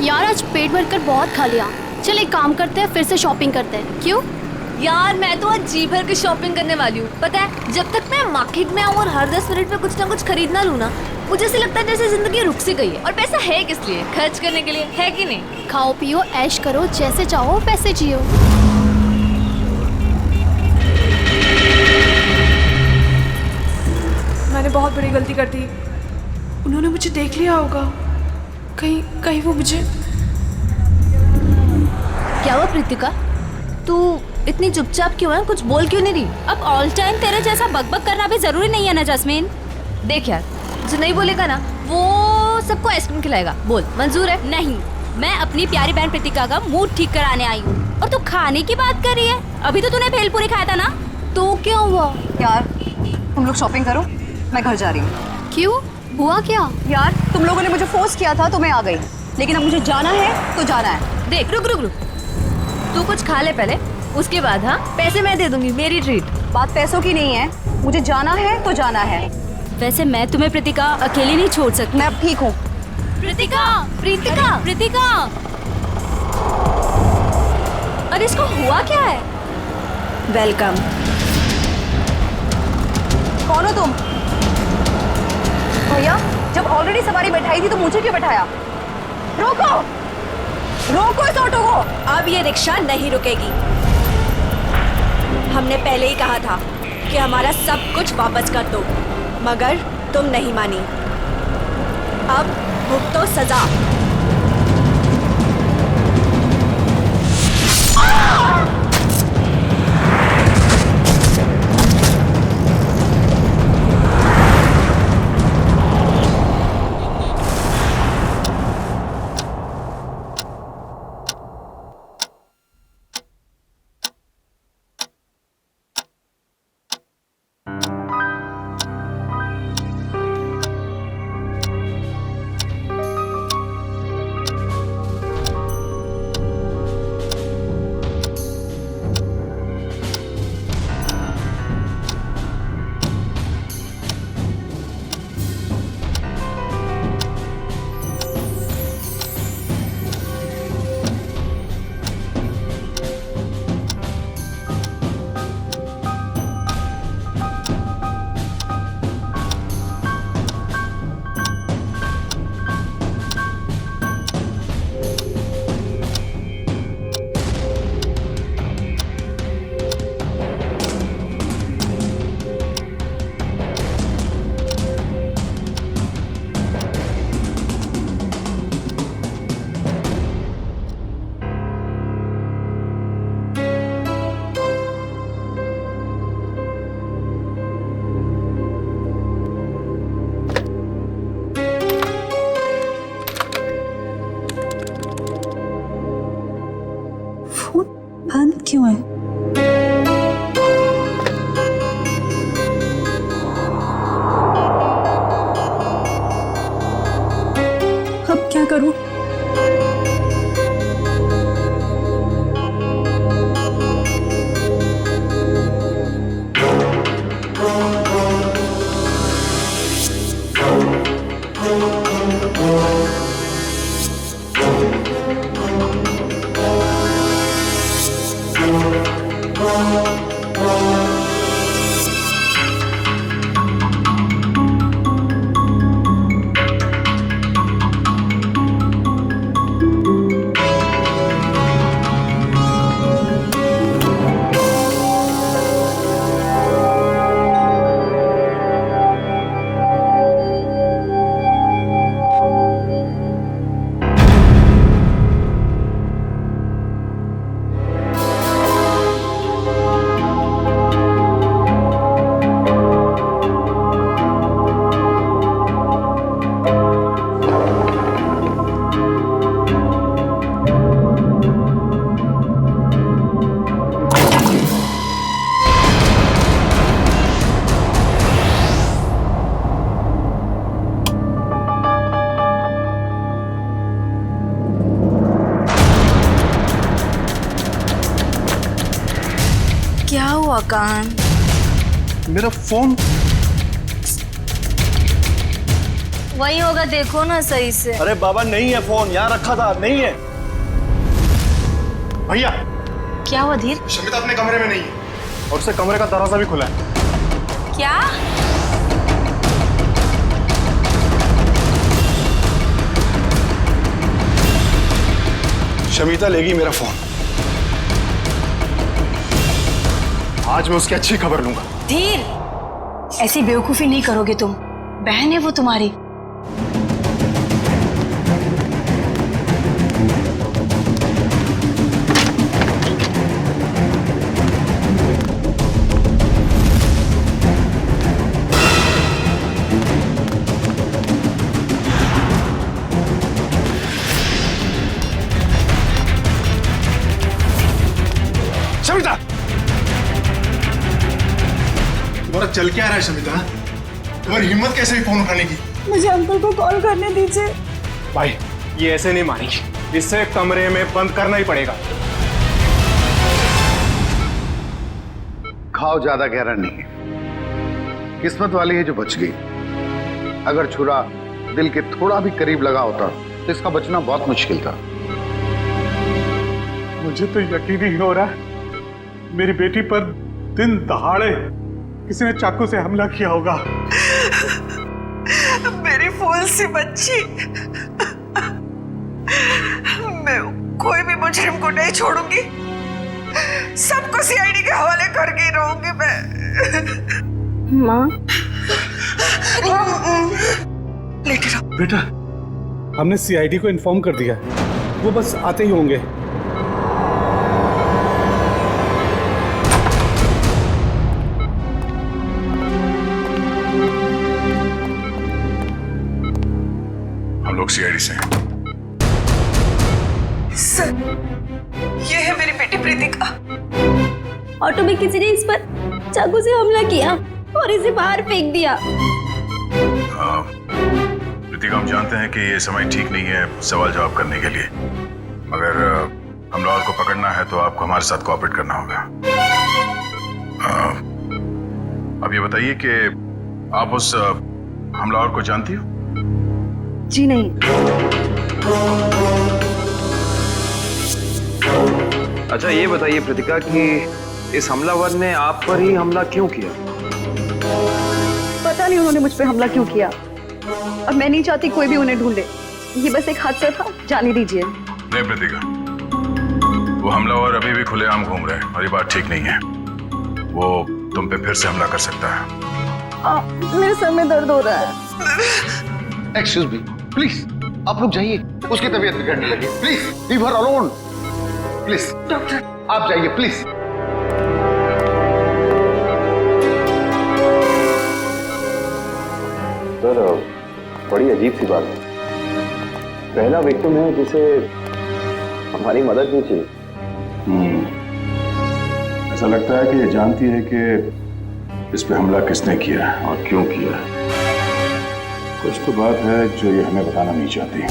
यार आज पेट भर कर बहुत खा लिया। चल एक काम करते हैं, फिर से शॉपिंग करते हैं। क्यों? यार मैं तो आज जी भर के शॉपिंग करने वाली हूँ। पता है, जब तक मैं मार्केट में आऊँ और हर 10 मिनट में कुछ ना कुछ खरीदना लूँ ना, मुझे ऐसे लगता है जैसे जिंदगी रुक सी गई है। और पैसा है किस लिए? खर्च करने के लिए, है कि नहीं? खाओ पियो ऐश करो, जैसे चाहो वैसे जियो। मैंने बहुत बड़ी गलती कर दी। उन्होंने मुझे देख लिया होगा। कहीं वो मुझे। क्या हुआ प्रीतिका, तू इतनी चुपचाप क्यों है? कुछ बोल क्यों नहीं रही? अब ऑल टाइम तेरे जैसा बकबक करना भी जरूरी नहीं है ना जस्मीन। देख यार, जो नहीं बोलेगा ना वो सबको आइसक्रीम खिलाएगा। बोल, मंजूर है? नहीं, मैं अपनी प्यारी बहन प्रीतिका का मूड ठीक कराने आई हूँ और तू खाने की बात कर रही है। अभी तो तूने भेलपूरी खाया था ना। तो क्या हुआ? यार तुम लोग शॉपिंग करो, मैं घर जा रही हूँ। क्यों? हुआ क्या? यार तुम लोगों ने मुझे फोर्स किया था तो मैं आ गई, लेकिन अब मुझे जाना है तो जाना है। देख, रुक रुक रुक, तू कुछ खा ले पहले, उसके बाद हाँ पैसे मैं दे दूंगी, मेरी ट्रीट। बात पैसों की नहीं है, मुझे जाना है तो जाना है। वैसे मैं तुम्हें प्रीतिका अकेली नहीं छोड़ सकती। मैं अब ठीक हूँ। प्रीतिका, प्रीतिका, प्रीतिका, अरे इसको हुआ क्या है? वेलकम। कौन हो तुम? भैया, जब ऑलरेडी सवारी बैठाई थी तो मुझे क्यों बैठाया? रोको, रोको इस ऑटो को। अब ये रिक्शा नहीं रुकेगी। हमने पहले ही कहा था कि हमारा सब कुछ वापस कर दो, मगर तुम नहीं मानी। अब भुगतो सजा। बंद क्यों है? अब क्या करूं? क्या हुआ कान? मेरा फोन। वही होगा, देखो ना सही से। अरे बाबा नहीं है फोन, यहाँ रखा था, नहीं है। भैया क्या हुआ धीर? शमिता अपने कमरे में नहीं है और उससे कमरे का दरवाजा भी खुला है। क्या? शमिता लेगी मेरा फोन। आज मैं उसकी अच्छी खबर लूंगा। धीर, ऐसी बेवकूफी नहीं करोगे तुम। बहन है वो तुम्हारी। शमिता, तुम्हारा चल क्या रहा है शमिता? तुम्हारी हिम्मत कैसे हुई फोन उठाने की? मुझे अंकल को कॉल करने दीजिए। भाई ये ऐसे नहीं मानेगी, इससे कमरे में बंद करना ही पड़ेगा। घाव ज्यादा गहरा नहीं है, किस्मत वाली है जो बच गई। अगर छुरा दिल के थोड़ा भी करीब लगा होता तो इसका बचना बहुत मुश्किल था। मुझे तो यकीन ही हो रहा है मेरी बेटी पर दिन दहाड़े किसी ने चाकू से हमला किया होगा। मेरी फूल सी बच्ची, मैं कोई भी मुजरिम को नहीं छोड़ूंगी। सबको सीआईडी के हवाले करके रहूंगी मैं। माँ, लेटे रहो। बेटा, हमने सीआईडी को इन्फॉर्म कर दिया है, वो बस आते ही होंगे। हम लोग सीआईडी से हैं। सर, ये है मेरी बेटी प्रीतिका। ऑटो में किसी ने इस पर चाकू से हमला किया और इसे बाहर फेंक दिया। प्रीतिका, हम जानते हैं कि ये समय ठीक नहीं है सवाल जवाब करने के लिए, मगर हमलावर को पकड़ना है तो आपको हमारे साथ कोऑपरेट करना होगा। अब ये बताइए कि आप उस हमलावर को जानती हो? जी नहीं। अच्छा ये बताइए प्रीतिका कि इस हमलावर ने आप पर ही हमला क्यों किया? पता नहीं उन्होंने मुझ पे हमला क्यों किया, और मैं नहीं चाहती कोई भी उन्हें ढूंढे। ये बस एक हादसा था, जाने दीजिए। नहीं प्रीतिका, वो हमलावर अभी भी खुलेआम घूम रहे हैं और ये बात ठीक नहीं है। वो तुम पे फिर से हमला कर सकता है। मेरे सर में दर्द हो रहा है। एक्सक्यूज मी, प्लीज आप लोग जाइए, उसकी तबीयत बिगड़ने लगी। Please leave her alone. Please doctor आप जाइए प्लीज। सर, बड़ी अजीब सी बात है। पहला विक्टिम है जिसे हमारी मदद नहीं चाहिए। ऐसा लगता है कि ये जानती है कि इस पे हमला किसने किया और क्यों किया। कुछ तो बात है जो ये हमें बताना नहीं चाहती।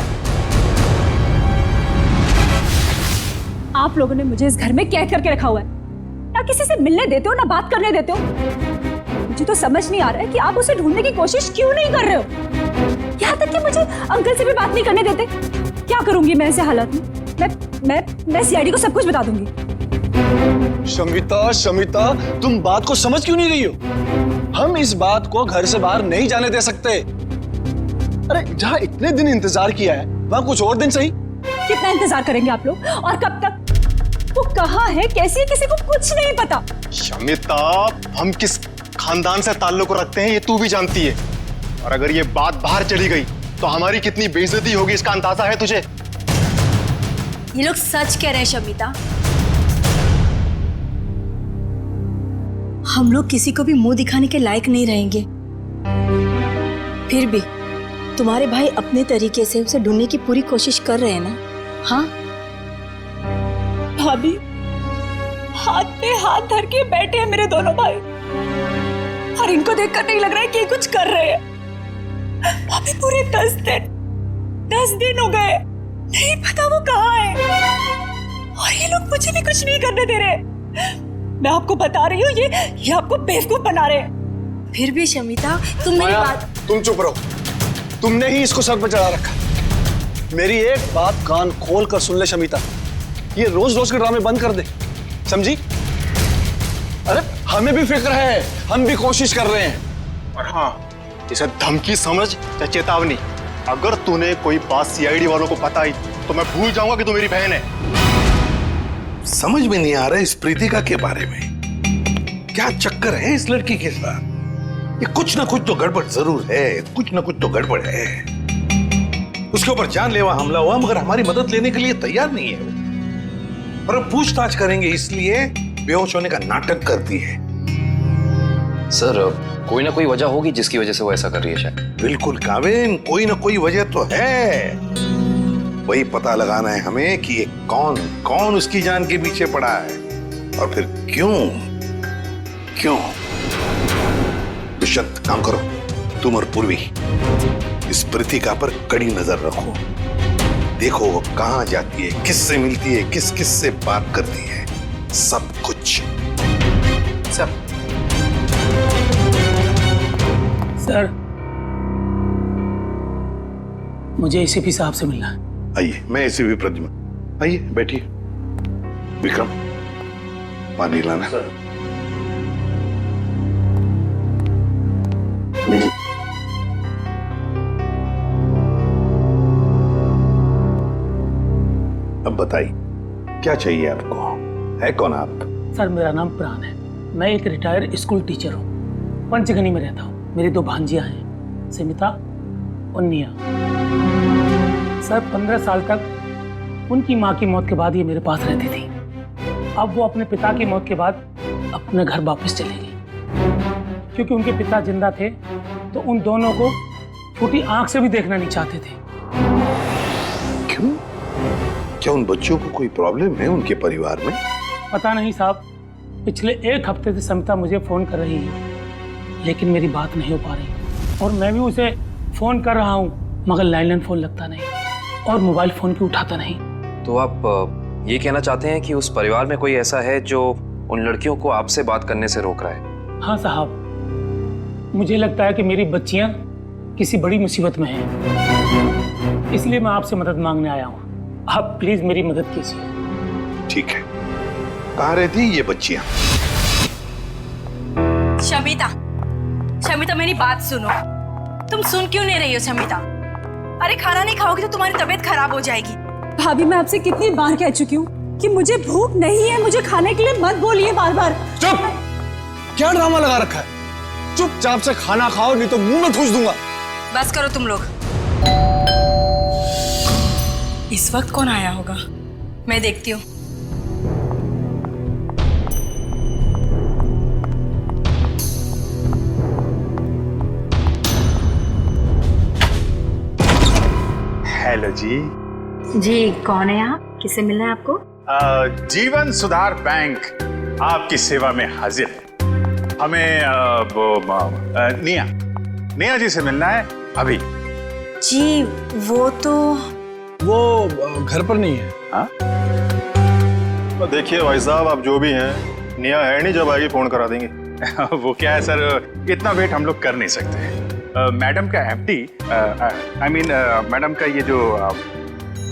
आप लोगों ने मुझे इस घर में कैद करके रखा हुआ है। ना किसी से मिलने देते हो, ना बात करने देते हो। मुझे तो समझ नहीं आ रहा है कि आप उसे ढूंढने की कोशिश क्यों नहीं कर रहे हो। यहाँ तक कि मुझे अंकल से भी बात नहीं करने देते। क्या करूंगी मैं ऐसे हालात में? मैं सीआईडी को सब कुछ बता दूंगी। शमिता, तुम बात को समझ क्यों नहीं रही हो? हम इस बात को घर से बाहर नहीं जाने दे सकते। अरे जहाँ इतने दिन इंतजार किया है वहाँ कुछ और दिन सही। कितना इंतजार करेंगे आप लोग, और कब तक? वो कहाँ है, कैसी है, किसी को कुछ नहीं पता। शमिता, हम किस खानदान से ताल्लुक रखते हैं ये तू भी जानती है, और अगर ये बात बाहर चली गई तो हमारी कितनी बेइज्जती होगी इसका अंदाजा है तुझे? ये लोग सच कह रहे हैं शमिता। हम लोग किसी को भी मुंह दिखाने के लायक नहीं रहेंगे। फिर भी तुम्हारे भाई अपने तरीके से उसे ढूंढने की पूरी कोशिश कर रहे हैं ना? हाँ भाभी, हाथ पे हाथ धर के बैठे हैं मेरे दोनों भाई, और इनको देखकर नहीं लग रहा है कि ये कुछ कर रहे हैं। भाभी पूरे 10 दिन हो गए, नहीं पता वो कहाँ है, और ये लोग मुझे भी कुछ नहीं करने दे रहे। मैं आपको बता रही हूँ, ये आपको बेवकूफ बना रहे हैं। फिर भी शमिता, तुम मेरी बात। तुम चुप रहो, तुमने ही इसको सर पर चढ़ा रखा। मेरी एक बात कान खोल कर सुन ले शमिता, ये रोज रोज के ड्रामे बंद कर दे, समझी? अरे हमें भी फिक्र है, हम भी कोशिश कर रहे हैं। और हाँ, इसे धमकी समझ या चेतावनी। अगर तूने कोई बात सीआईडी वालों को बताई तो मैं भूल जाऊंगा कि तू मेरी बहन है। समझ में नहीं आ रहा इस प्रीतिका के बारे में, क्या चक्कर है इस लड़की के साथ? ये कुछ ना कुछ तो गड़बड़ जरूर है, कुछ ना कुछ तो गड़बड़ है। उसके ऊपर जानलेवा हमला हुआ मगर हमारी मदद लेने के लिए तैयार नहीं है वो। और अब पूछताछ करेंगे इसलिए बेहोश होने का नाटक करती है। सर कोई ना कोई वजह होगी जिसकी वजह से वो ऐसा कर रही है शायद। बिल्कुल काविन, कोई ना कोई वजह तो है। वही पता लगाना है हमें कि ये कौन कौन उसकी जान के पीछे पड़ा है और फिर क्यों क्यों। दुष्यंत काम करो, तुम और पूर्वी इस प्रीतिका पर कड़ी नजर रखो। देखो वो कहां जाती है, किससे मिलती है, किस किस से बात करती है, सब कुछ। सर मुझे एसीपी साहब से मिलना है। आइए, मैं एसीपी प्रद्युम्न, आइए बैठिए। विक्रम पानी लाना। अब बताइए क्या चाहिए आपको, है कौन आप? सर मेरा नाम प्राण है, मैं एक रिटायर्ड स्कूल टीचर हूँ, पंचगनी में रहता हूँ। मेरी 2 भांजियां हैं, स्मिता और निया। सर 15 साल तक उनकी माँ की मौत के बाद ये मेरे पास रहती थी। अब वो अपने पिता की मौत के बाद अपने घर वापस चले गई, क्योंकि उनके पिता जिंदा थे तो उन दोनों को फूटी आंख से भी देखना नहीं चाहते थे। क्यों? क्या उन बच्चों को कोई प्रॉब्लम है उनके परिवार में? पता नहीं साहब, पिछले 1 हफ्ते से समिता मुझे फोन कर रही है लेकिन मेरी बात नहीं हो पा रही, और मैं भी उसे फोन कर रहा हूँ मगर लैंडलाइन फोन लगता नहीं और मोबाइल फोन भी उठाता नहीं। तो आप ये कहना चाहते हैं कि उस परिवार में कोई ऐसा है जो उन लड़कियों को आपसे बात करने से रोक रहा है? हाँ साहब, मुझे लगता है कि मेरी बच्चियां किसी बड़ी मुसीबत में हैं, इसलिए मैं आपसे मदद मांगने आया हूँ। आप प्लीज मेरी मदद कीजिए। ठीक है, कहाँ रहती ये बच्चियां? शमिता मेरी बात सुनो। तुम सुन क्यों नहीं रही हो शमिता? अरे खाना नहीं खाओगी तो तुम्हारी तबीयत खराब हो जाएगी। भाभी मैं आपसे कितनी बार कह चुकी हूँ कि मुझे भूख नहीं है, मुझे खाने के लिए मत बोलिए बार बार। चुप! क्या ड्रामा लगा रखा है? चुपचाप से खाना खाओ नहीं तो मुंह में ठूस दूंगा। बस करो तुम लोग। इस वक्त कौन आया होगा, मैं देखती हूँ। हेलो जी। जी कौन है आप? किससे मिलना है आपको? जीवन सुधार बैंक आपकी सेवा में हाजिर है। हमें निया जी से मिलना है अभी। जी वो घर पर नहीं है। हाँ? तो देखिए भाई साहब, आप जो भी हैं, निया है नहीं, जब आएगी फोन करा देंगे। वो क्या है सर, इतना वेट हम लोग कर नहीं सकते। मैडम का एफडी, आई मीन मैडम का ये जो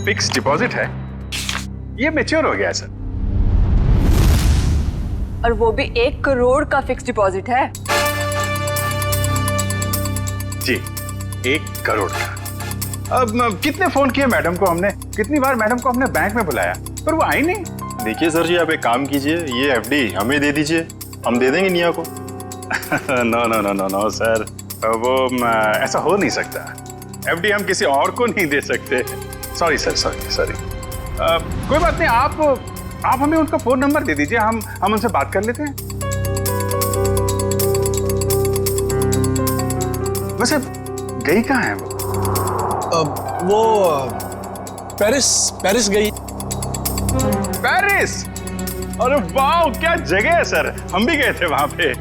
फिक्स डिपॉजिट है ये मैच्योर हो गया है सर। और वो भी 1 करोड़ का फिक्स डिपॉजिट है। जी 1 करोड़ का। अब कितने फोन किए मैडम को हमने, कितनी बार मैडम को हमने बैंक में बुलाया पर वो आई नहीं। देखिए सर जी, आप एक काम कीजिए, ये एफडी हमें दे दीजिए, हम दे देंगे निया को। No no no no no sir, वो ऐसा हो नहीं सकता। एफडी हम किसी और को नहीं दे सकते। Sorry sir, sorry. कोई बात नहीं, आप हमें उनका फोन नंबर दे दीजिए, हम उनसे बात कर लेते हैं। वैसे गई कहाँ है वो पेरिस गई। पेरिस? अरे वाह, क्या जगह है सर, हम भी गए थे वहां पे।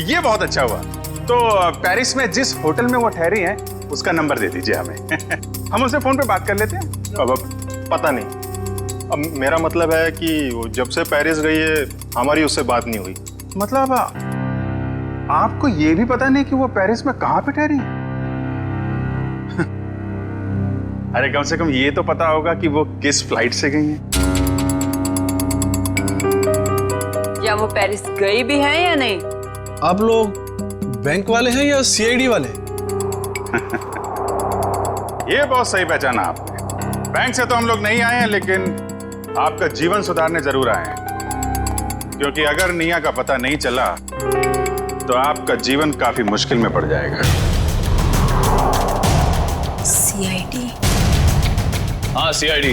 ये बहुत अच्छा हुआ। तो पेरिस में जिस होटल में वो ठहरी हैं उसका नंबर दे दीजिए हमें। हम उससे फोन पे बात कर लेते हैं। अब पता नहीं, अब मेरा मतलब है कि जब से पेरिस गई है हमारी उससे बात नहीं हुई। मतलब आपको ये भी पता नहीं कि वो पेरिस में कहाँ पे ठहरी? अरे कम से कम ये तो पता होगा कि वो किस फ्लाइट से गई हैं। क्या वो पेरिस गई भी है या नहीं? आप लोग बैंक वाले हैं या सीआईडी वाले? ये बहुत सही पहचाना आपने। बैंक से तो हम लोग नहीं आए हैं, लेकिन आपका जीवन सुधारने जरूर आए हैं, क्योंकि अगर निया का पता नहीं चला तो आपका जीवन काफी मुश्किल में पड़ जाएगा। सीआईडी? हाँ CID.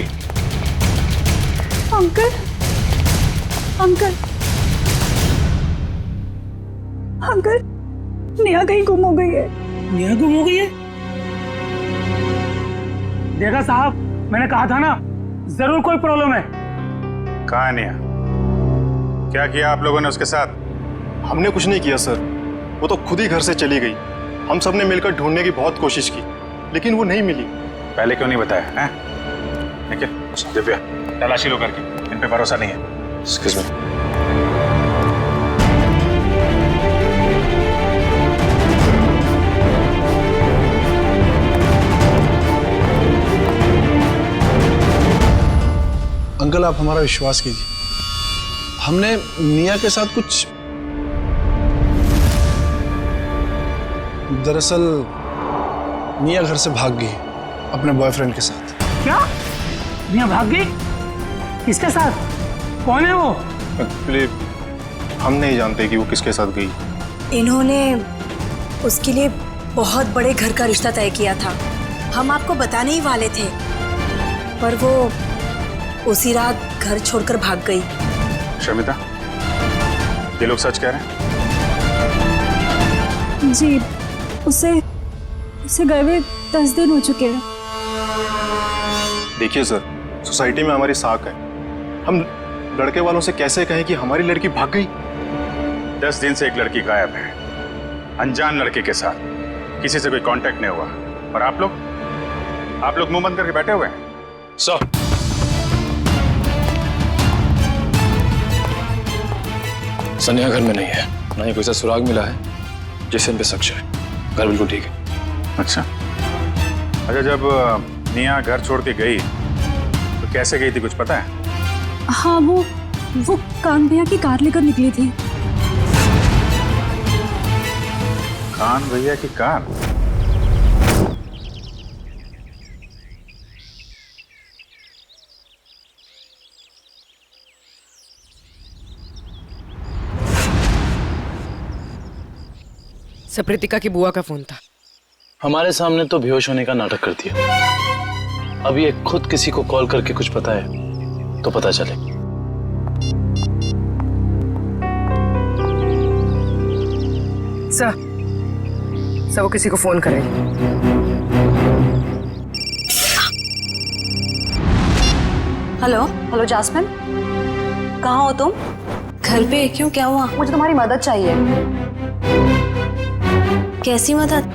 Uncle, uncle, uncle, Neha कहीं गुम हो गई है। नेहा गुम हो गई है? देखा साहब, मैंने कहा था ना, जरूर कोई प्रॉब्लम है। कहाँ है निया? क्या किया आप लोगों ने उसके साथ? हमने कुछ नहीं किया सर, वो तो खुद ही घर से चली गई। हम सब ने मिलकर ढूंढने की बहुत कोशिश की, लेकिन वो नहीं मिली। पहले क्यों नहीं बताया हैं? ठीक है दिव्या, तलाशी लो करके, इन पे भरोसा नहीं है। Excuse me. अंकल आप हमारा विश्वास कीजिए, हमने निया के साथ कुछ, दरअसल निया घर से भाग गई अपने बॉयफ्रेंड के साथ। क्या? निया भाग गई? किसके साथ? कौन है वो? एक्चुअली हम नहीं जानते कि वो किसके साथ गई। इन्होंने उसके लिए बहुत बड़े घर का रिश्ता तय किया था। हम आपको बताने ही वाले थे, पर वो उसी रात घर छोड़कर भाग गई। शर्मिता, ये लोग सच कह रहे हैं? जी, उसे गए हुए 10 दिन हो चुके हैं। देखिए सर, सोसाइटी में हमारी साख है, हम लड़के वालों से कैसे कहें कि हमारी लड़की भाग गई? 10 दिन से एक लड़की गायब है, अनजान लड़के के साथ, किसी से कोई कांटेक्ट नहीं हुआ, और आप लोग मुंह बंद करके बैठे हुए हैं। सर, सनिया घर में नहीं है, ना ही कोई सा सुराग मिला है जिससे इन पे शक है। घर बिल्कुल ठीक है। अच्छा, जब निया घर छोड़ के गई तो कैसे गई थी, कुछ पता है? हाँ, वो कान भैया की कार लेकर निकली थी। कान भैया की कार? सप्रीतिका की बुआ का फोन था। हमारे सामने तो बेहोश होने का नाटक कर दिया। अब ये खुद किसी को कॉल करके कुछ पता है तो पता चले। सर, वो किसी को फोन करेगी। हेलो जास्मिन, कहाँ हो तुम? घर पे? क्यों, क्या हुआ? मुझे तुम्हारी मदद चाहिए। कैसी मदद?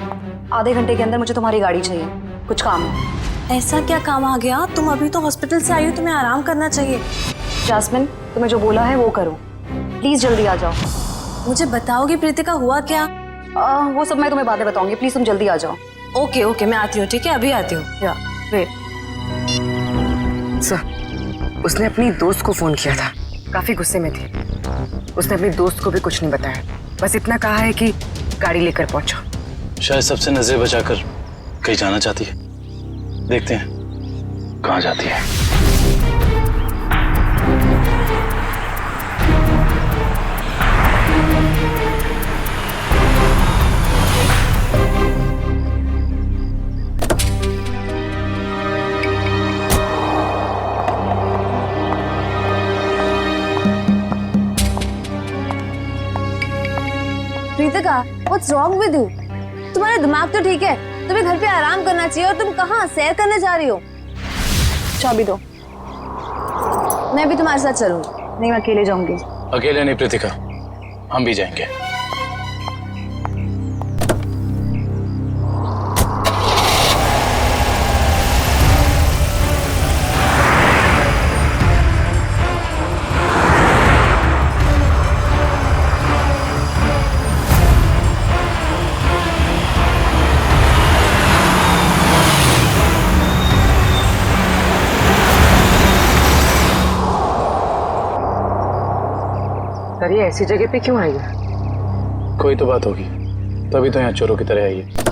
आधे घंटे के अंदर मुझे तुम्हारी गाड़ी चाहिए, कुछ काम है। ऐसा क्या काम आ गया? तुम अभी तो हॉस्पिटल से आई हो, तुम्हें आराम करना चाहिए। जास्मिन, तुम्हें जो बोला है वो करो, प्लीज जल्दी आ जाओ। मुझे बताओगी प्रीतिका हुआ क्या? वो सब मैं तुम्हें बाद में बताऊंगी, प्लीज तुम जल्दी आ जाओ। ओके, मैं आती हूँ, ठीक है, अभी आती हूँ। वेट। सर, उसने अपनी दोस्त को फोन किया था, काफी गुस्से में थी। उसने अपनी दोस्त को भी कुछ नहीं बताया, बस इतना कहा है कि गाड़ी लेकर पहुंचो। शायद सबसे नजरें बचाकर कहीं जाना चाहती है। देखते हैं कहाँ जाती है। Preetika, what's wrong with you? तुम्हारा दिमाग तो ठीक है, तुम्हें घर पे आराम करना चाहिए, और तुम कहाँ सैर करने जा रही हो? चाबी दो। मैं भी तुम्हारे साथ चलूंगी। नहीं, मैं अकेले जाऊंगी। अकेले नहीं प्रीतिका, हम भी जाएंगे। पर ये ऐसी जगह पे क्यों आई है? कोई तो बात होगी, तभी तो यहाँ चोरों की तरह आई है।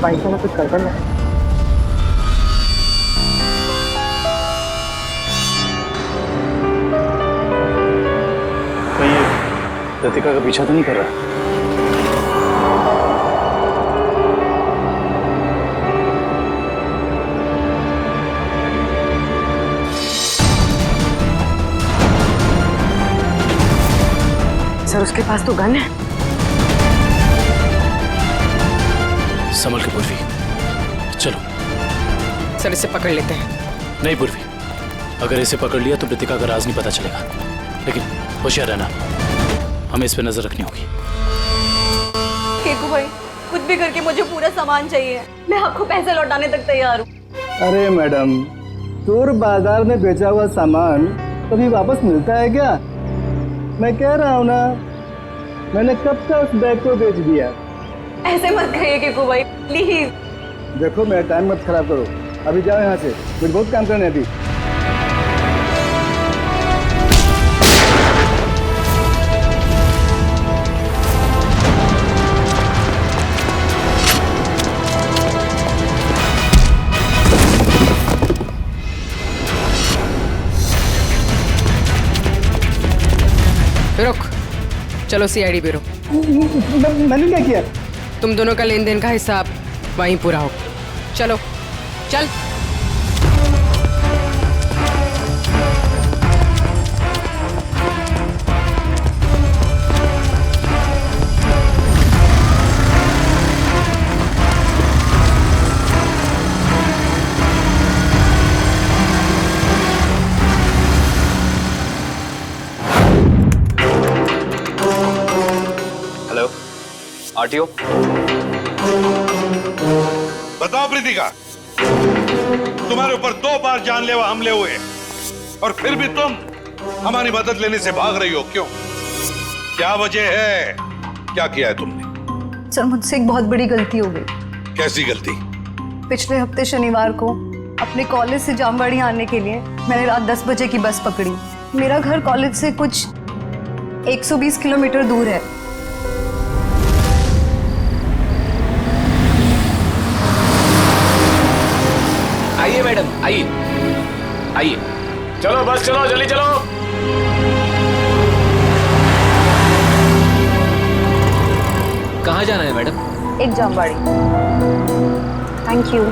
बाइक में कुछ गड़बड़ है। कहीं ये लतिका का पीछा तो नहीं कर रहा? सर उसके पास तो गन है। संभल के पूर्वी, चलो। सर इसे पकड़ लेते हैं। नहीं पूर्वी, अगर इसे पकड़ लिया तो लतिका का राज नहीं पता चलेगा, लेकिन होशियार रहना, हमें इस पे नजर रखनी होगी। केकू भाई, कुछ भी करके मुझे पूरा सामान चाहिए, मैं आपको पैसे लौटाने तक तैयार हूँ। अरे मैडम, चोर बाजार में बेचा हुआ सामान कभी वापस मिलता है क्या? मैं कह रहा हूँ ना, मैंने कब का उस बैग को बेच दिया। ऐसे मत कहिए केकू भाई, प्लीज। देखो मेरा टाइम मत खराब करो, अभी जाओ यहाँ से, मुझे बहुत काम करना है अभी। रुक, चलो सीआईडी ब्यूरो। मैंने क्या किया? तुम दोनों का लेन देन का हिसाब वहीं पूरा हो। चलो चल। Hello, RTO. बताओ प्रीतिका, तुम्हारे ऊपर 2 बार जानलेवा हमले हुए और फिर भी तुम हमारी मदद लेने से भाग रही हो, क्यों? क्या वजह है? क्या किया है तुमने? सर मुझसे एक बहुत बड़ी गलती हो गई। कैसी गलती? पिछले हफ्ते शनिवार को अपने कॉलेज से जामवाड़ी आने के लिए मैंने रात 10 बजे की बस पकड़ी। मेरा घर कॉलेज से कुछ 120 किलोमीटर दूर है। आइए मैडम, आइए आइए। चलो बस चलो, जल्दी चलो। कहाँ जाना है मैडम? एक जामवाड़ी। Thank you.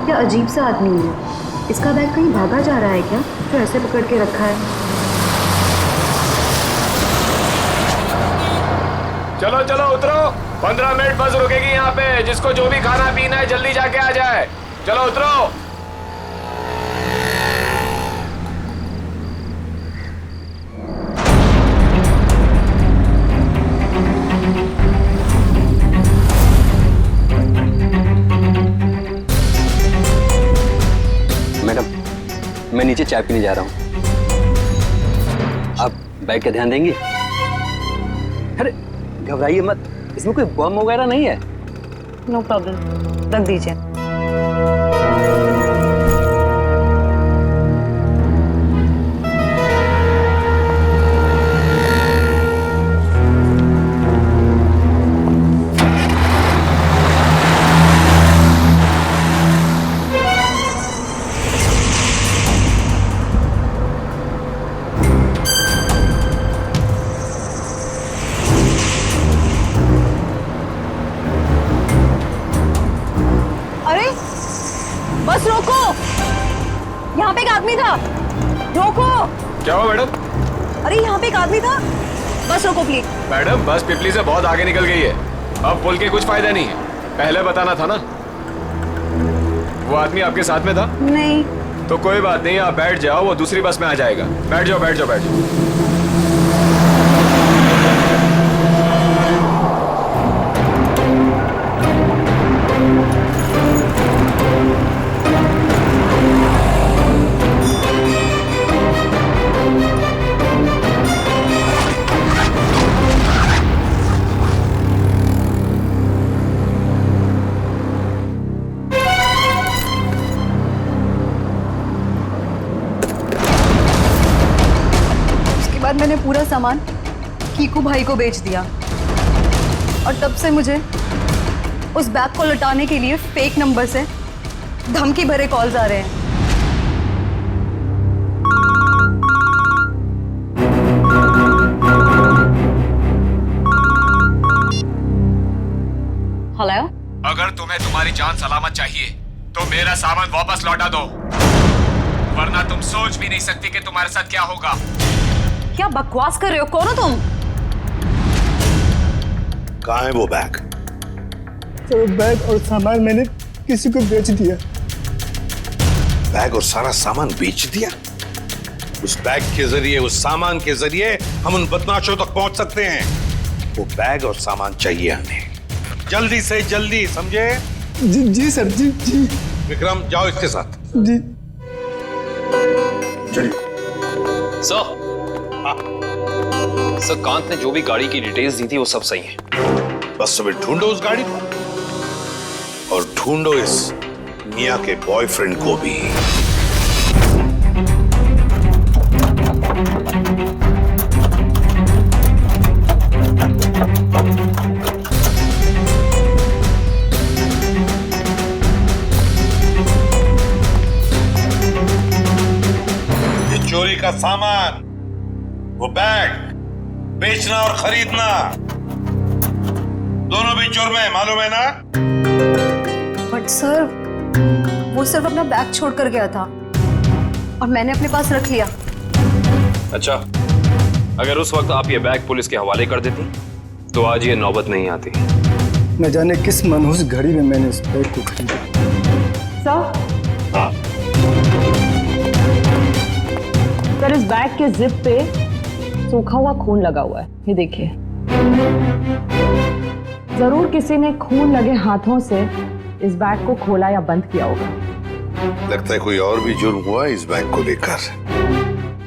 क्या अजीब सा आदमी है, इसका बैग कहीं भागा जा रहा है क्या, तो ऐसे पकड़ के रखा है। चलो चलो उतरो, 15 मिनट बस रुकेगी यहाँ पे। जिसको जो भी खाना पीना है जल्दी जाके आ जाए। चलो उतरो। मैडम, मैं नीचे चाय पीने जा रहा हूँ, आप बैग का ध्यान देंगे? अरे घबराइए मत, इसमें कोई बम वगैरह नहीं है। नो प्रॉब्लम, रख दीजिए। बस रोको, यहाँ पे एक आदमी था, रोको। क्या हुआ मैडम? अरे यहाँ पे एक आदमी था, बस रोको प्लीज। मैडम बस पिपली से बहुत आगे निकल गई है, अब पुल के कुछ फायदा नहीं है। पहले बताना था ना। वो आदमी आपके साथ में था? नहीं। तो कोई बात नहीं, आप बैठ जाओ, वो दूसरी बस में आ जाएगा। बैठ जाओ बैठ जाओ बैठ जाओ। बाद मैंने पूरा सामान कीकू भाई को बेच दिया और तब से मुझे उस बैग को लौटाने के लिए फेक नंबर से धमकी भरे कॉल्स आ रहे हैं। हेलो, अगर तुम्हें तुम्हारी जान सलामत चाहिए तो मेरा सामान वापस लौटा दो, वरना तुम सोच भी नहीं सकती कि तुम्हारे साथ क्या होगा। क्या बकवास कर रहे हो? कौन हो तुम? कहाँ है वो बैग? तो बैग और सामान मैंने किसी को बेच दिया। बैग और सारा सामान बेच दिया? उस बैग के जरिए, उस सामान के जरिए हम उन बदमाशों तक पहुंच सकते हैं। वो बैग और सामान चाहिए हमें, जल्दी से जल्दी, समझे? जी सर, जी। विक्रम जाओ इसके साथ। जी। चलिए। सर कांत ने जो भी गाड़ी की डिटेल्स दी थी वो सब सही है। बस तुम्हें ढूंढो उस गाड़ी को और ढूंढो इस मिया के बॉयफ्रेंड को भी। ये चोरी का सामान, वो बैग बेचना और खरीदना दोनों भी जुर्म है, मालूम है ना? बट सर, वो सिर्फ अपना बैग छोड़कर गया था और मैंने अपने पास रख लिया। अच्छा, अगर उस वक्त आप ये बैग पुलिस के हवाले कर देती तो आज ये नौबत नहीं आती। न जाने किस मनहूस घड़ी में मैंने इस बैग को खरीदा। सर, इस बैग के जिप पे सूखा हुआ खून लगा हुआ है, ये देखिए। जरूर किसी ने खून लगे हाथों से इस बैग को खोला या बंद किया होगा। लगता है कोई और भी जुर्म हुआ इस बैग को लेकर।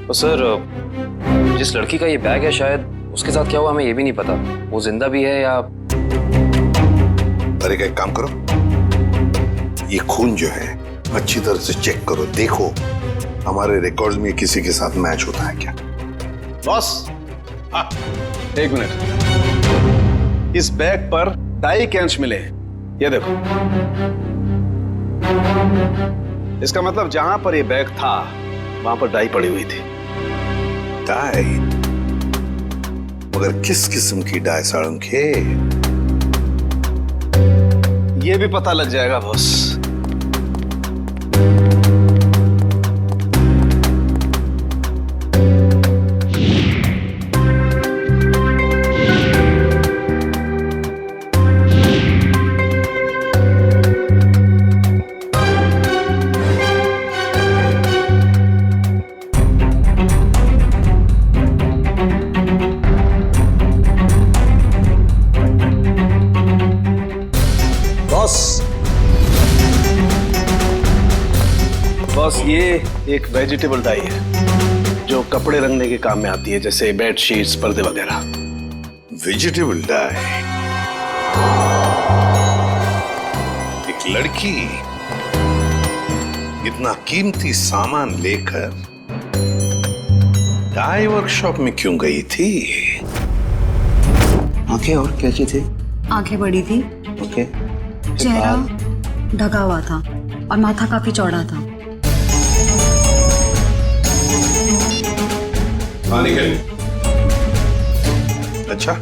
तो सर, जिस लड़की का ये बैग है शायद उसके साथ क्या हुआ हमें ये भी नहीं पता। वो जिंदा भी है या... अरे एक काम करो, ये खून जो है अच्छी तरह से चेक करो, देखो हमारे रिकॉर्ड्स में किसी के साथ मैच होता है क्या। बॉस, एक मिनट, इस बैग पर डाई के अंश मिले हैं, ये देखो। इसका मतलब जहां पर ये बैग था वहां पर डाई पड़ी हुई थी। डाई? मगर किस किस्म की डाई साळुंखे? ये भी पता लग जाएगा बॉस। बॉस, ये एक वेजिटेबल डाई है जो कपड़े रंगने के काम में आती है, जैसे बेडशीट्स, पर्दे वगैरह। Vegetable die? एक लड़की इतना कीमती सामान लेकर डाई वर्कशॉप में क्यों गई थी? आंखें और क्या चीज थी? आंखें बड़ी थी, ओके। चेहरा ढका हुआ था और माथा काफी चौड़ा था। अच्छा,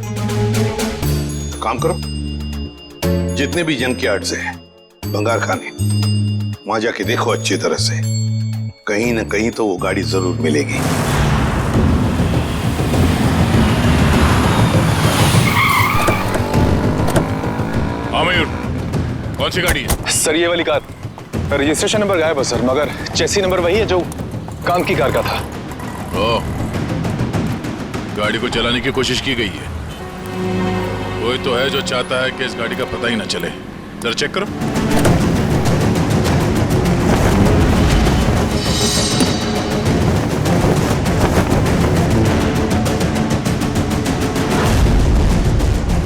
काम करो, जितने भी जंक यार्ड्स है, बंगार खाने, वहां जाके देखो अच्छी तरह से, कहीं ना कहीं तो वो गाड़ी जरूर मिलेगी। मयूर, कौन सी गाड़ी है? सर ये वाली कार, रजिस्ट्रेशन नंबर गायब है सर, मगर चेसी नंबर वही है जो काम की कार का था। ओह, गाड़ी को चलाने की कोशिश की गई है। कोई तो है जो चाहता है कि इस गाड़ी का पता ही ना चले। जरा चेक करो।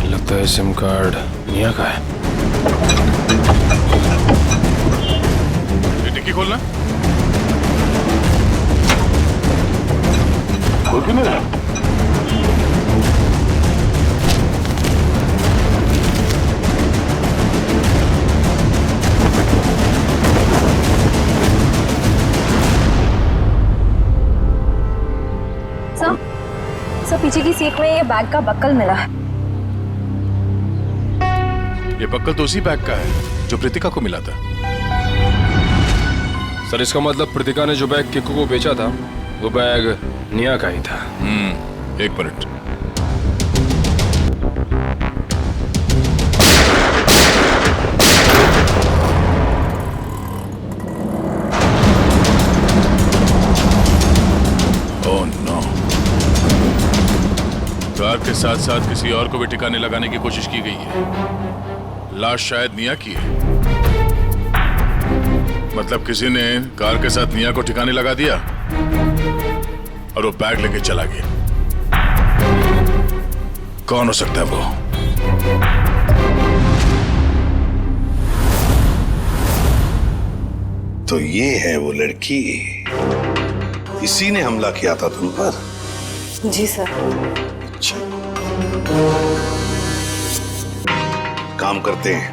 लगता है सिम कार्ड निया का है। ये डिक्की खोलना। खोल क्यों नहीं रहा? सर पीछे की सीट में ये बैग का बक्कल मिला है। ये बक्कल तो उसी बैग का है जो प्रीतिका को मिला था। सर इसका मतलब प्रीतिका ने जो बैग किक्कू को बेचा था वो बैग निया का ही था। एक मिनट। ओह नो, कार के साथ साथ किसी और को भी ठिकाने लगाने की कोशिश की गई है। लाश शायद निया की है। मतलब किसी ने कार के साथ निया को ठिकाने लगा दिया और वो बैग लेके चला गया। कौन हो सकता है वो? तो ये है वो लड़की, इसी ने हमला किया था तुम पर? जी सर। अच्छा, काम करते हैं।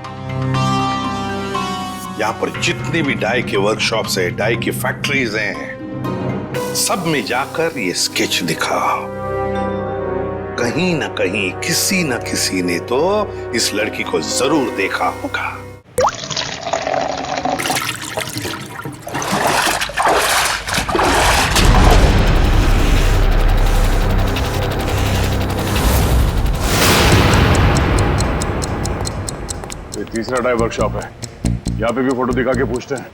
यहां पर जितनी भी डाई के वर्कशॉप्स है, डाई की फैक्ट्रीज हैं, सब में जाकर ये स्केच दिखाओ। कहीं ना कहीं किसी न किसी ने तो इस लड़की को जरूर देखा होगा। ये तीसरा डाई वर्कशॉप है, यहाँ पे भी फोटो दिखा के पूछते हैं।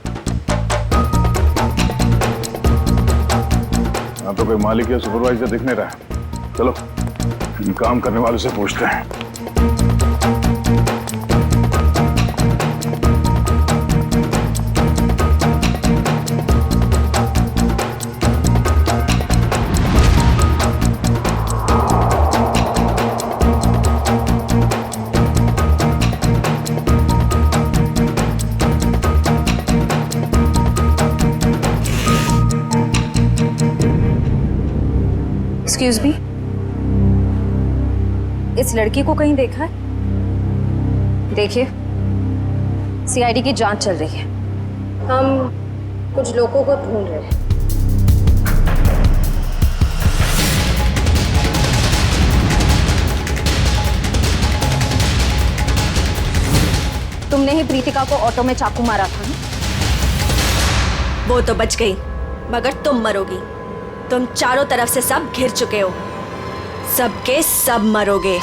यहाँ तो कोई मालिक या सुपरवाइजर दिख नहीं रहा है। चलो इन काम करने वालों से पूछते हैं। एक्सक्यूज मी, इस लड़की को कहीं देखा है? देखिए, सीआईडी की जांच चल रही है। हम कुछ लोगों को ढूंढ रहे हैं। तुमने ही प्रीतिका को ऑटो में चाकू मारा था ना? वो तो बच गई, मगर तुम मरोगी। तुम चारों तरफ से सब घिर चुके हो, सबके सब मरोगे।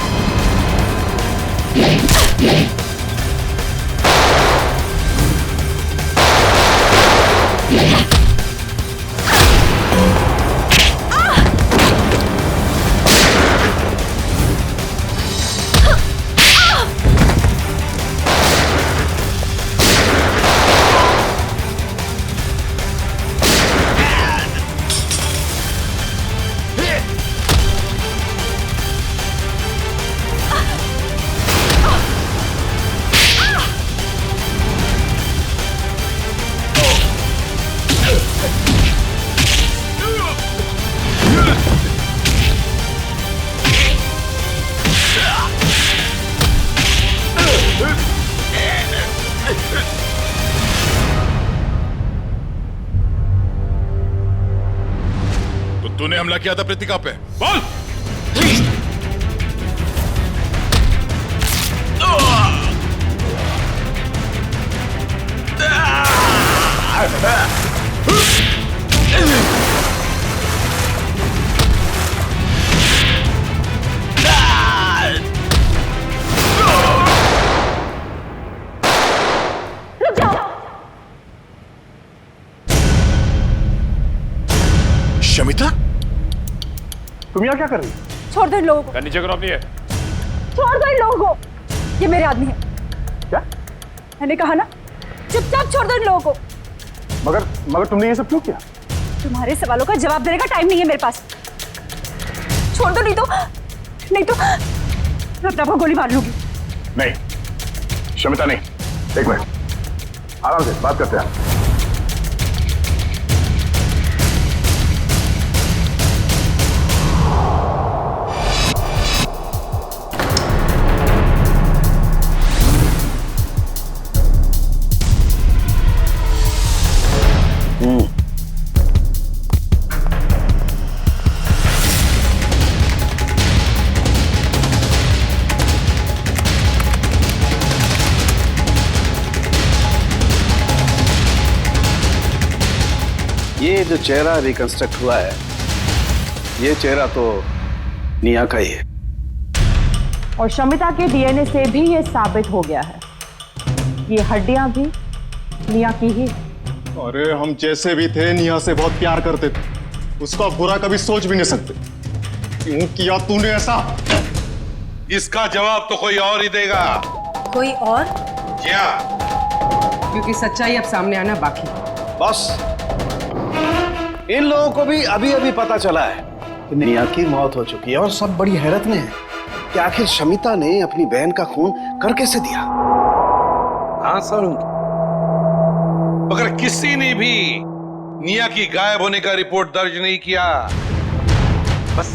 तूने हमला किया था प्रीतिका पे, बोल। तुम यहाँ क्या कर रही? छोड़ दो इन लोगों को, नीचे करो अपनी है। छोड़ दो इन लोगों को, ये मेरे आदमी है। क्या? मैंने कहा ना, चुपचाप छोड़ दो इन लोगों को। मगर तुमने ये सब क्यों किया? तुम्हारे सवालों का जवाब देने का टाइम नहीं है मेरे पास। छोड़ दो, नहीं तो मैं अपने आप को गोली मार लूंगी। नहीं शमिता नहीं, एक मिनट, आराम से बात करते हैं। ये जो चेहरा रिकंस्ट्रक्ट हुआ है, ये चेहरा तो निया का ही है। और शमिता के डीएनए से भी ये साबित हो गया है, ये हड्डियां भी निया की ही। अरे हम जैसे भी थे निया से बहुत प्यार करते थे, उसका बुरा कभी सोच भी नहीं सकते। क्यों किया तूने ऐसा? इसका जवाब तो कोई और ही देगा। कोई और? क्या? क्योंकि सच्चाई अब सामने आना बाकी। बॉस, इन लोगों को भी अभी अभी पता चला है कि निया की मौत हो चुकी है और सब बड़ी हैरत में है कि आखिर शमिता ने अपनी बहन का खून कर कैसे दिया। हाँ सर, मगर किसी ने भी निया की गायब होने का रिपोर्ट दर्ज नहीं किया। बस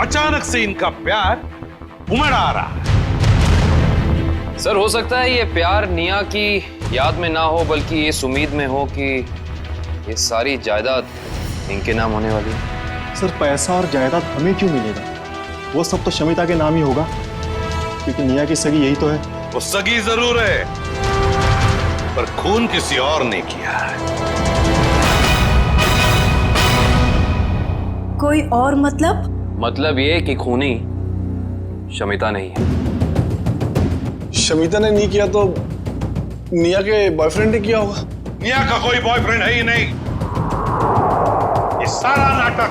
अचानक से इनका प्यार उमड़ आ रहा है। सर हो सकता है ये प्यार निया की याद में ना हो, बल्कि इस उम्मीद में हो कि ये सारी जायदाद इनके नाम होने वाली है। सर पैसा और जायदाद हमें क्यों मिलेगा? वो सब तो शमिता के नाम ही होगा, क्योंकि निया की सगी यही तो है। वो सगी जरूर है, पर खून किसी और ने किया है। कोई और मतलब? मतलब ये कि खूनी शमिता नहीं है। शमिता ने नहीं किया तो निया के बॉयफ्रेंड ने किया होगा। निया का कोई बॉयफ्रेंड है ही नहीं। ये सारा नाटक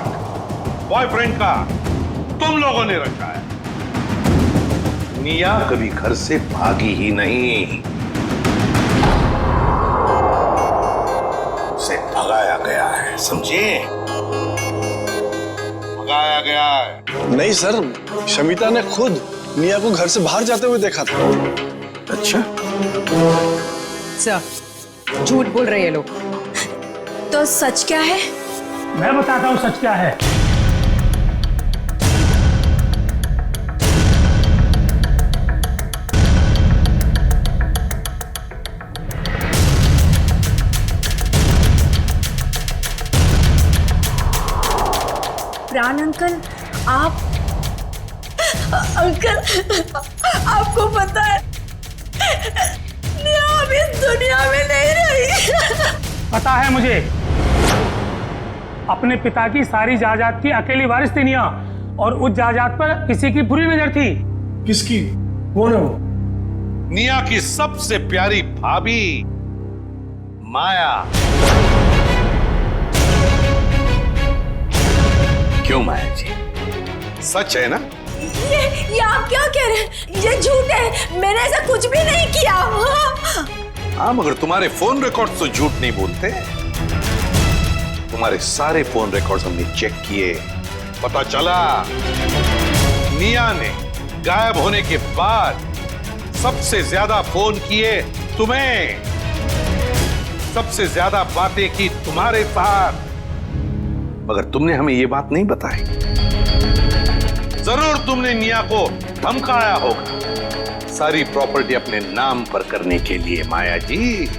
बॉयफ्रेंड का तुम लोगों ने रचा है। निया कभी घर से भागी ही नहीं, उसे भगाया गया है, समझे? भगाया गया है। नहीं सर, शमिता ने खुद निया को घर से बाहर जाते हुए देखा था। अच्छा सर, झूठ बोल रहे हैं लोग। तो सच क्या है? मैं बताता हूँ सच क्या है। प्राण अंकल, आप अंकल, आपको पता है निया अब इस दुनिया में नहीं रही। पता है मुझे, अपने पिता की सारी जायदाद की अकेली वारिस थी निया, और उस जायदाद पर किसी की बुरी नजर थी। किसकी? कौन है वो? निया की सबसे प्यारी भाभी माया। क्यों माया जी, सच है ना? ये आप क्या कह रहे हैं? ये झूठ है, मैंने ऐसा कुछ भी नहीं किया। हाँ, मगर तुम्हारे फोन रिकॉर्ड्स तो झूठ नहीं बोलते। तुम्हारे सारे फोन रिकॉर्ड्स हमने चेक किए, पता चला निया ने गायब होने के बाद सबसे ज्यादा फोन किए तुम्हें, सबसे ज्यादा बातें की तुम्हारे साथ, मगर तुमने हमें ये बात नहीं बताई। जरूर तुमने निया को धमकाया होगा सारी प्रॉपर्टी अपने नाम पर करने के लिए। माया जी,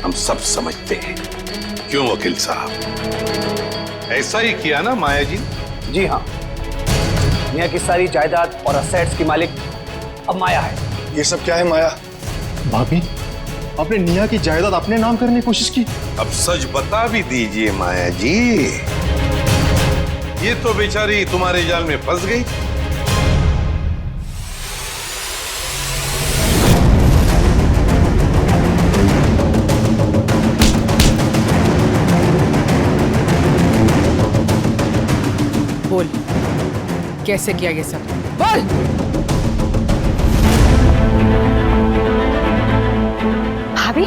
हम सब समझते हैं। क्यों वकील साहब, ऐसा ही किया ना माया जी? जी हाँ, निया की सारी जायदाद और असेट्स की मालिक अब माया है। ये सब क्या है माया? भाभी, आपने निया की जायदाद अपने नाम करने की कोशिश की। अब सच बता भी दीजिए माया जी, ये तो बेचारी तुम्हारे जाल में फंस गई। बोल, कैसे किया ये सब? बोल। भाभी,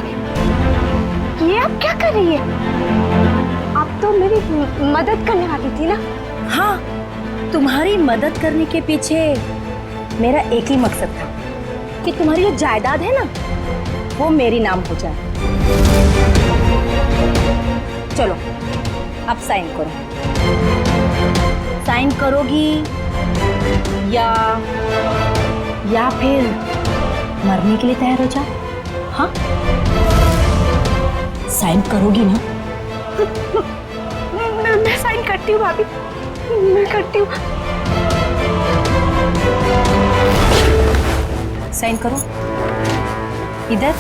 ये आप क्या कर रही है? आप तो मेरी मदद करने वाली थी ना? हाँ, तुम्हारी मदद करने के पीछे मेरा एक ही मकसद था कि तुम्हारी जो जायदाद है ना, वो मेरी नाम हो जाए। चलो, अब साइन करो। साइन करोगी या फिर मरने के लिए तैयार हो जाओ? हाँ, साइन करोगी ना? मैं साइन करती हूँ भाभी, मैं करती हूँ। साइन करो, इधर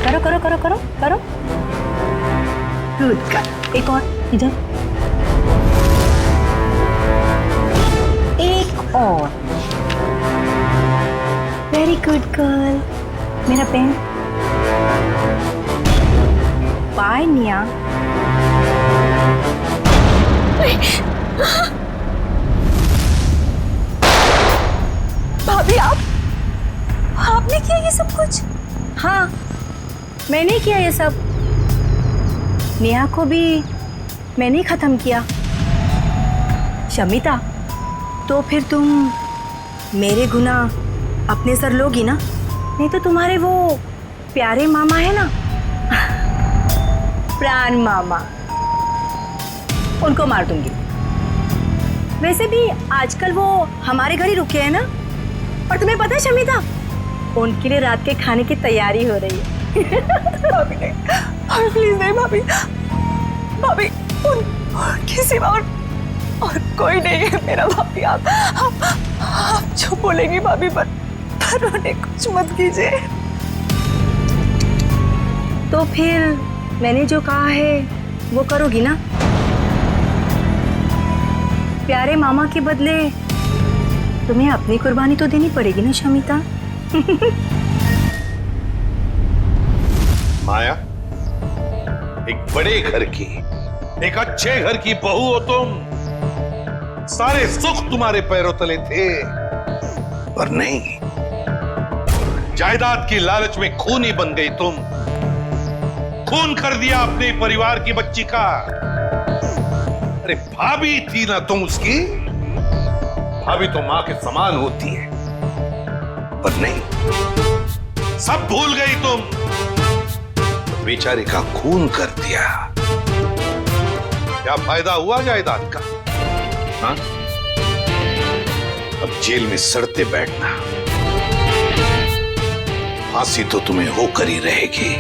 करो करो करो करो करो। गुड का, एक और इधर, एक और। Very good girl. मेरा पेन। बाय निया। भाभी, आपने किया ये सब कुछ? हाँ, मैंने किया ये सब। नेहा को भी मैंने ही खत्म किया। शमिता, तो फिर तुम मेरे गुनाह अपने सर लोगी ना? नहीं तो तुम्हारे वो प्यारे मामा है ना, प्राण मामा, उनको मार दूंगी। वैसे भी आजकल वो हमारे घर ही रुके हैं ना। और तुम्हें पता है शमिता, उनके लिए रात के खाने की तैयारी हो रही है। भाभी नहीं, भाभी प्लीज नहीं भाभी, भाभी उनके सिवा और कोई नहीं है मेरा। भाभी आप जो बोलेंगी भाभी, पर उन्हें कुछ मत कीजिए। तो फिर मैंने जो कहा है वो करोगी ना? प्यारे मामा के बदले तुम्हें अपनी कुर्बानी तो देनी पड़ेगी ना शमिता। माया, एक बड़े घर की, एक अच्छे घर की बहू हो तुम। सारे सुख तुम्हारे पैरों तले थे, पर नहीं, जायदाद की लालच में खूनी बन गई तुम। खून कर दिया अपने परिवार की बच्ची का। अरे भाभी थी ना तुम उसकी? भाभी तो मां के समान होती है, पर नहीं, सब भूल गई तुम। बेचारे का खून कर दिया। क्या फायदा हुआ जायदाद का? हाँ? अब जेल में सड़ते बैठना, फांसी तो तुम्हें होकर ही रहेगी।